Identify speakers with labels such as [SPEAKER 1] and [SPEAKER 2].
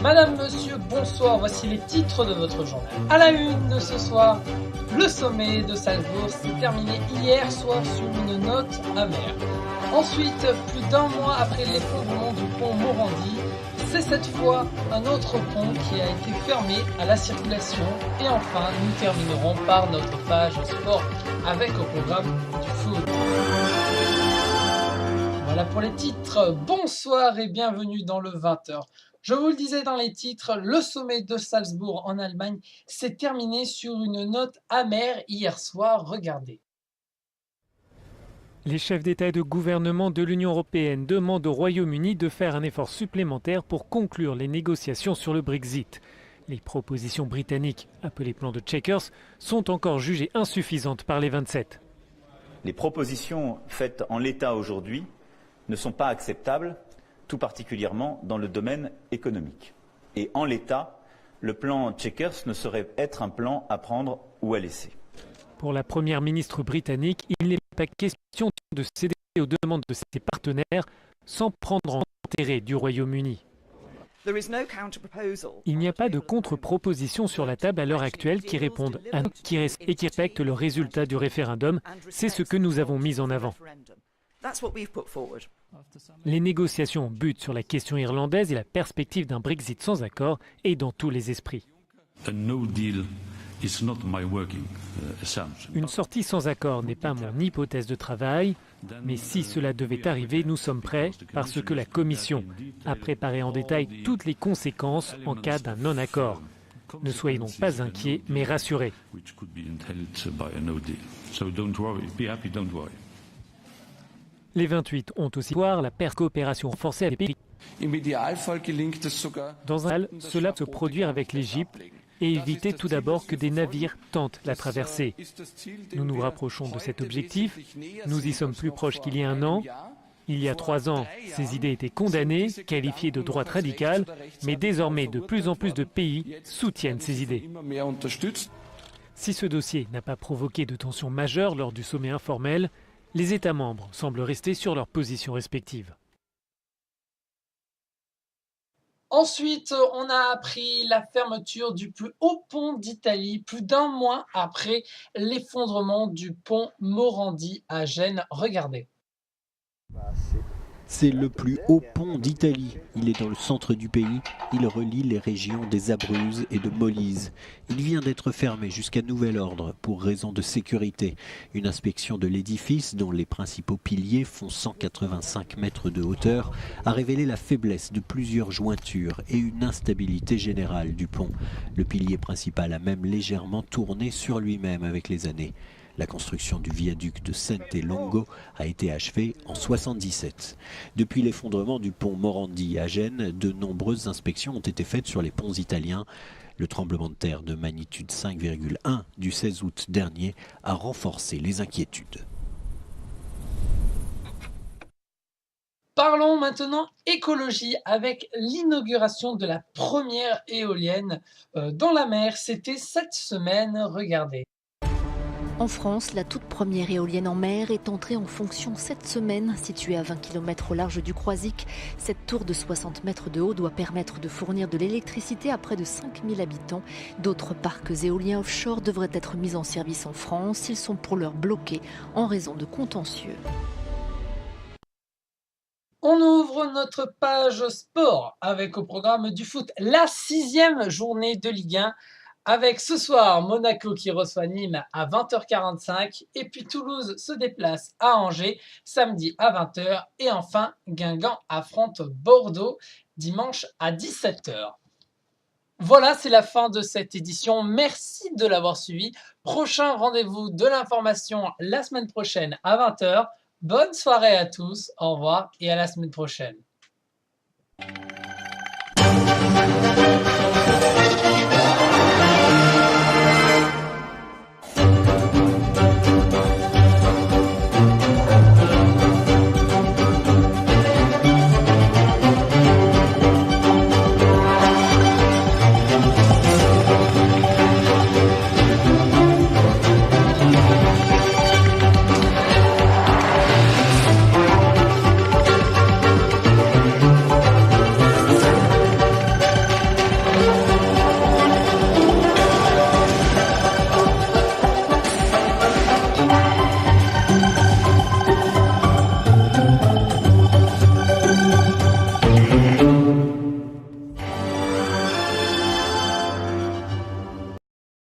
[SPEAKER 1] Madame, monsieur, bonsoir, voici les titres de votre journal. À la une de ce soir, le sommet de Salzbourg s'est terminé hier soir sur une note amère. Ensuite, plus d'un mois après l'effondrement du pont Morandi, c'est cette fois un autre pont qui a été fermé à la circulation. Et enfin, nous terminerons par notre page sport avec au programme du foot. Voilà pour les titres. Bonsoir et bienvenue dans le 20h. Je vous le disais dans les titres, le sommet de Salzbourg en Allemagne s'est terminé sur une note amère hier soir. Regardez.
[SPEAKER 2] Les chefs d'État et de gouvernement de l'Union européenne demandent au Royaume-Uni de faire un effort supplémentaire pour conclure les négociations sur le Brexit. Les propositions britanniques, appelées plan de Chequers, sont encore jugées insuffisantes par les 27.
[SPEAKER 3] Les propositions faites en l'état aujourd'hui ne sont pas acceptables, tout particulièrement dans le domaine économique. Et en l'état, le plan Chequers ne saurait être un plan à prendre ou à laisser.
[SPEAKER 2] Pour la première ministre britannique, il n'est pas question de céder aux demandes de ses partenaires sans prendre en intérêt du Royaume-Uni. Il n'y a pas de contre-proposition sur la table à l'heure actuelle qui répondent et qui respectent le résultat du référendum. C'est ce que nous avons mis en avant. Les négociations butent sur la question irlandaise et la perspective d'un Brexit sans accord est dans tous les esprits. Une sortie sans accord n'est pas mon hypothèse de travail, mais si cela devait arriver, nous sommes prêts parce que la Commission a préparé en détail toutes les conséquences en cas d'un non-accord. Ne soyez donc pas inquiets, mais rassurés. Les 28 ont aussi voir la coopération renforcée avec les pays. Dans un cas, cela peut se produire avec l'Égypte et éviter tout d'abord que des navires tentent la traversée. Nous nous rapprochons de cet objectif. Nous y sommes plus proches qu'il y a un an. Il y a 3 ans, ces idées étaient condamnées, qualifiées de droite radicale, mais désormais de plus en plus de pays soutiennent ces idées. Si ce dossier n'a pas provoqué de tensions majeures lors du sommet informel, les États membres semblent rester sur leurs positions respectives.
[SPEAKER 1] Ensuite, on a appris la fermeture du plus haut pont d'Italie, plus d'un mois après l'effondrement du pont Morandi à Gênes. Regardez.
[SPEAKER 4] C'est le plus haut pont d'Italie. Il est dans le centre du pays. Il relie les régions des Abruzzes et de Molise. Il vient d'être fermé jusqu'à nouvel ordre pour raison de sécurité. Une inspection de l'édifice, dont les principaux piliers font 185 mètres de hauteur, a révélé la faiblesse de plusieurs jointures et une instabilité générale du pont. Le pilier principal a même légèrement tourné sur lui-même avec les années. La construction du viaduc de Sente Longo a été achevée en 1977. Depuis l'effondrement du pont Morandi à Gênes, de nombreuses inspections ont été faites sur les ponts italiens. Le tremblement de terre de magnitude 5,1 du 16 août dernier a renforcé les inquiétudes.
[SPEAKER 1] Parlons maintenant écologie avec l'inauguration de la première éolienne dans la mer. C'était cette semaine. Regardez.
[SPEAKER 5] En France, la toute première éolienne en mer est entrée en fonction cette semaine. Située à 20 km au large du Croisic, cette tour de 60 mètres de haut doit permettre de fournir de l'électricité à près de 5000 habitants. D'autres parcs éoliens offshore devraient être mis en service en France. Ils sont pour l'heure bloqués en raison de contentieux.
[SPEAKER 1] On ouvre notre page sport avec au programme du foot la 6e journée de Ligue 1. Avec ce soir, Monaco qui reçoit Nîmes à 20h45 et puis Toulouse se déplace à Angers samedi à 20h et enfin Guingamp affronte Bordeaux dimanche à 17h. Voilà, c'est la fin de cette édition. Merci de l'avoir suivi. Prochain rendez-vous de l'information la semaine prochaine à 20h. Bonne soirée à tous, au revoir et à la semaine prochaine.